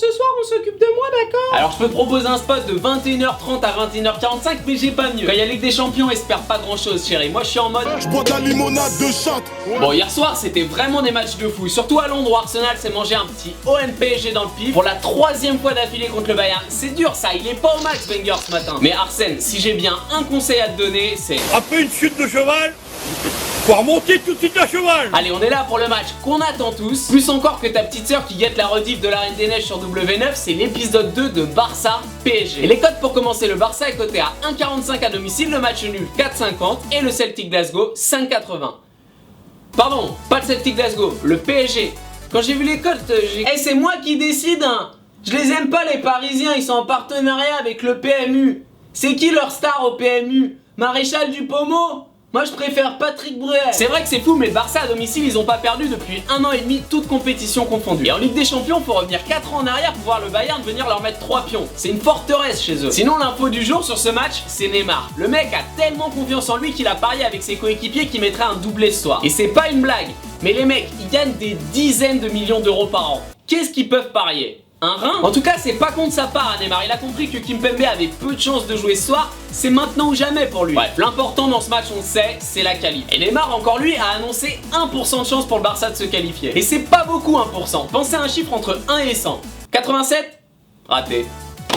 ce soir on s'occupe de moi, d'accord? Alors je peux te proposer un spot de 21h30 à 21h45, mais j'ai pas mieux. Quand il y a Ligue des Champions, espère pas grand chose, chérie. Moi je suis en mode... Je bois de la limonade de chatte. Bon, hier soir c'était vraiment des matchs de fou, surtout à Londres où Arsenal s'est mangé un petit OM-PSG dans le pif pour la 3e fois d'affilée contre le Bayern. C'est dur ça, il est pas au max Wenger ce matin. Mais Arsène, si j'ai bien un conseil à te donner, c'est... Après une chute de cheval, faut remonter tout de suite à cheval. Allez, on est là pour le match qu'on attend tous. Plus encore que ta petite sœur qui guette la rediff de la Reine des Neiges sur W9, c'est l'épisode 2 de Barça PSG. Et les cotes pour commencer, le Barça est coté à 1,45 à domicile, le match nul 4,50 et le Celtic Glasgow 5,80. Pardon, pas le Celtic Glasgow, le PSG. Quand j'ai vu les cotes, j'ai... Eh, c'est moi qui décide, hein. Je les aime pas les Parisiens, ils sont en partenariat avec le PMU. C'est qui leur star au PMU? Maréchal Dupaumo? Moi je préfère Patrick Bruel. C'est vrai que c'est fou, mais le Barça à domicile ils ont pas perdu depuis 1 an et demi, toute compétition confondue. Et en Ligue des Champions, faut revenir 4 ans en arrière pour voir le Bayern venir leur mettre 3 pions. C'est une forteresse chez eux. Sinon l'info du jour sur ce match, c'est Neymar. Le mec a tellement confiance en lui qu'il a parié avec ses coéquipiers qu'il mettrait un doublé ce soir. Et c'est pas une blague, mais les mecs ils gagnent des dizaines de millions d'euros par an. Qu'est-ce qu'ils peuvent parier? Un rein? En tout cas, c'est pas contre sa part à Neymar. Il a compris que Kimpembe avait peu de chances de jouer ce soir. C'est maintenant ou jamais pour lui. Bref, l'important dans ce match, on le sait, c'est la qualif. Et Neymar, encore lui, a annoncé 1% de chance pour le Barça de se qualifier. Et c'est pas beaucoup 1%. Pensez à un chiffre entre 1 et 100. 87? Raté.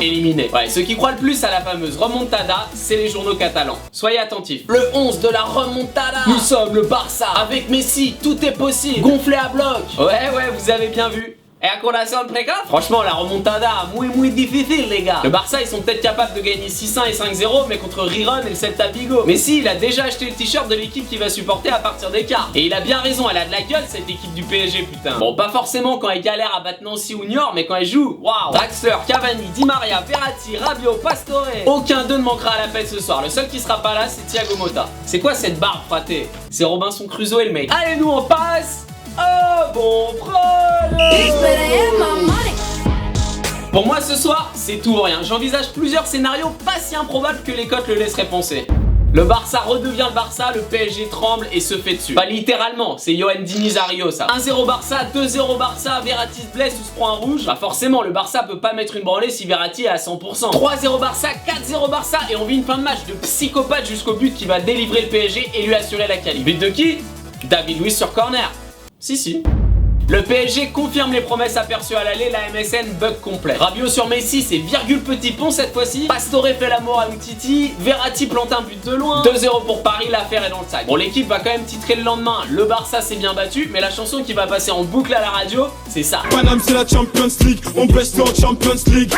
Éliminé. Ouais, ceux qui croient le plus à la fameuse remontada, c'est les journaux catalans. Soyez attentifs. Le 11 de la remontada. Nous sommes le Barça. Avec Messi, tout est possible. Gonflé à bloc. Ouais, vous avez bien vu. Et à corazón précoce? Franchement, la remontada, muy difficile, les gars. Le Barça, ils sont peut-être capables de gagner 6-1 et 5-0, mais contre Riron et le Celta Vigo. Mais si, il a déjà acheté le t-shirt de l'équipe qu'il va supporter à partir des quarts. Et il a bien raison, elle a de la gueule, cette équipe du PSG, putain. Bon, pas forcément quand elle galère à battre Nancy ou Niort, mais quand elle joue, waouh. Draxler, Cavani, Di Maria, Verratti, Rabiot, Pastore. Aucun d'eux ne manquera à la fête ce soir. Le seul qui sera pas là, c'est Thiago Motta. C'est quoi cette barbe fraté? C'est Robinson Crusoe, le mec. Allez, nous, on passe. Oh bon Pour moi ce soir, c'est tout ou rien. J'envisage plusieurs scénarios pas si improbables que les cotes le laisseraient penser. Le Barça redevient le Barça, le PSG tremble et se fait dessus. Pas littéralement, c'est Johan Dinizario ça. 1-0 Barça, 2-0 Barça, Verratti se blesse ou se prend un rouge. Bah forcément, le Barça peut pas mettre une branlée si Verratti est à 100%. 3-0 Barça, 4-0 Barça et on vit une fin de match de psychopathe jusqu'au but qui va délivrer le PSG et lui assurer la qualif. But de qui? David Luiz sur corner. Si. Le PSG confirme les promesses aperçues à l'aller, la MSN bug complet. Rabiot sur Messi, c'est virgule petit pont cette fois-ci. Pastore fait l'amour à Umtiti, Verratti plante un but de loin. 2-0 pour Paris, l'affaire est dans le sac. Bon, l'équipe va quand même titrer le lendemain. Le Barça s'est bien battu, mais la chanson qui va passer en boucle à la radio, c'est ça. Paname c'est la Champions League, on baisse en Champions League.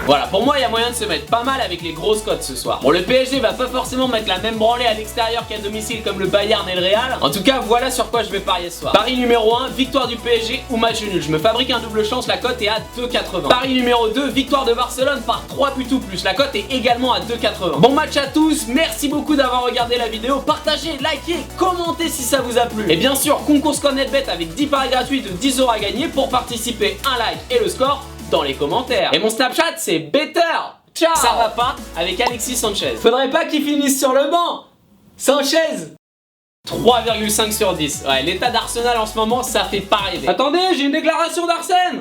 Voilà, pour moi il y a moyen de se mettre pas mal avec les grosses cotes ce soir. Bon, le PSG va pas forcément mettre la même branlée à l'extérieur qu'à domicile comme le Bayern et le Real. En tout cas, voilà sur quoi je vais parier ce soir. Paris numéro 1, victoire du PSG ou match nul. Je me fabrique un double chance, la cote est à 2,80. Paris numéro 2, victoire de Barcelone par 3 buts ou plus. La cote est également à 2,80. Bon match à tous, merci beaucoup d'avoir regardé la vidéo. Partagez, likez, commentez si ça vous a plu. Et bien sûr, concours ScoreNetBet avec 10 paris gratuits de 10 € à gagner. Pour participer, un like et le score dans les commentaires. Et mon Snapchat c'est Better. Ciao. Ça va pas avec Alexis Sanchez. Faudrait pas qu'il finisse sur le banc. Sanchez 3,5 sur 10. Ouais, l'état d'Arsenal en ce moment, ça fait pas rêver. Attendez, j'ai une déclaration d'Arsène.